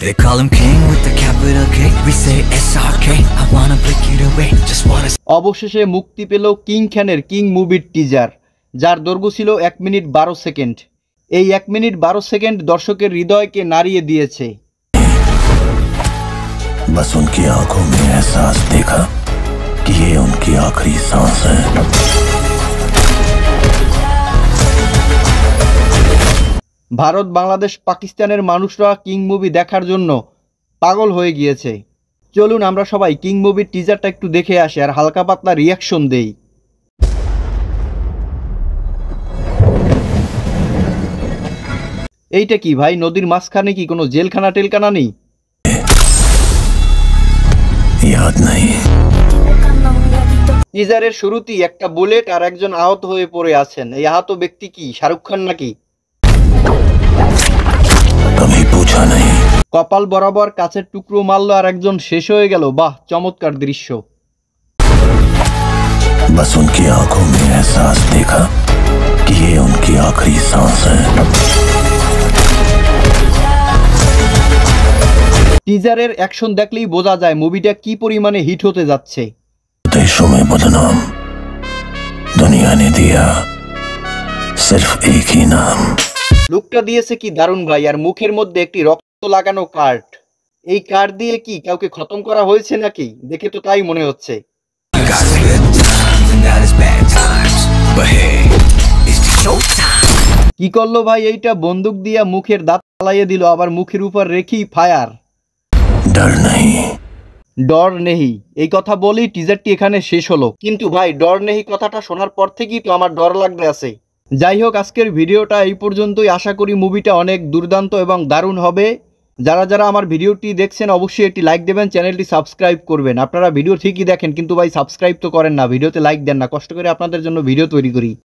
They call him king with the capital K. We say SRK. I wanna break it away. Just wanna. অবশেষে মুক্তি পেল king খানের king মুভির teaser, যার দৈর্ঘ্য ছিল 1 মিনিট 12 সেকেন্ড। এই 1 মিনিট 12 সেকেন্ড দর্শকের হৃদয়কে নাড়িয়ে দিয়েছে। बस उनकी आंखों में एहसास देखा कि ये उनकी आखिरी सांस है। ভারত, বাংলাদেশ, পাকিস্তানের মানুষরা কিং মুভি দেখার জন্য পাগল হয়ে গিয়েছে। চলুন আমরা সবাই কিং মুভির টিজারটা একটু দেখে আসি আর হালকা পাতলা রিয়াকশন দেই। এইটা কি ভাই, নদীর মাঝখানে কি কোনো জেলখানা টেলখানা নেই? याद नहीं। টিজারের শুরুতেই একটা বুলেট আর একজন আহত হয়ে পড়ে আছেন। এই আহত ব্যক্তি কি শাহরুখ খান নাকি? कभी पूछा नहीं। কপাল বরাবর কাছের টুকরো মারল আর একজন শেষ হয়ে গেল। বাহ, চমৎকার দৃশ্য। बस उनकी आंखों में एहसास देखा कि ये उनकी आखिरी सांस है। টিজারের অ্যাকশন দেখলেই বোঝা যায় মুভিটা কি পরিমাণে হিট হতে যাচ্ছে। देशों में बदनाम दुनिया ने दिया सिर्फ एक ही नाम। লুকটা দিয়েছে কি দারুণ ভাই, আর মুখের মধ্যে একটি রক্ত লাগানো কার্ড। এই কার্ড দিয়ে কি কাউকে খতম করা হয়েছে নাকি? দেখে তো তাই মনে হচ্ছে। Got good times and got his bad times. But hey, it's the showtime. কি করলো ভাই এইটা? বন্দুক দিয়া মুখের দাঁত ফালাইয়ে দিল, আবার মুখের উপর রেখেই ফায়ার। डर नहीं। ডর নেহি, এই কথা বলেই টিজারটি এখানে শেষ হলো। কিন্তু ভাই ডর নেহি কথাটা শোনার পর থেকেই তো আমার ডর লাগতে আছে। যাই হোক, আজকের ভিডিওটা এই পর্যন্তই। আশা করি মুভিটা অনেক দুর্দান্ত এবং দারুণ হবে। যারা যারা আমার ভিডিওটি দেখছেন অবশ্যই একটি লাইক দেবেন, চ্যানেলটি সাবস্ক্রাইব করবেন। আপনারা ভিডিও ঠিকই দেখেন কিন্তু ভাই সাবস্ক্রাইব তো করেন না, ভিডিওতে লাইক দেন না। কষ্ট করে আপনাদের জন্য ভিডিও তৈরি করি।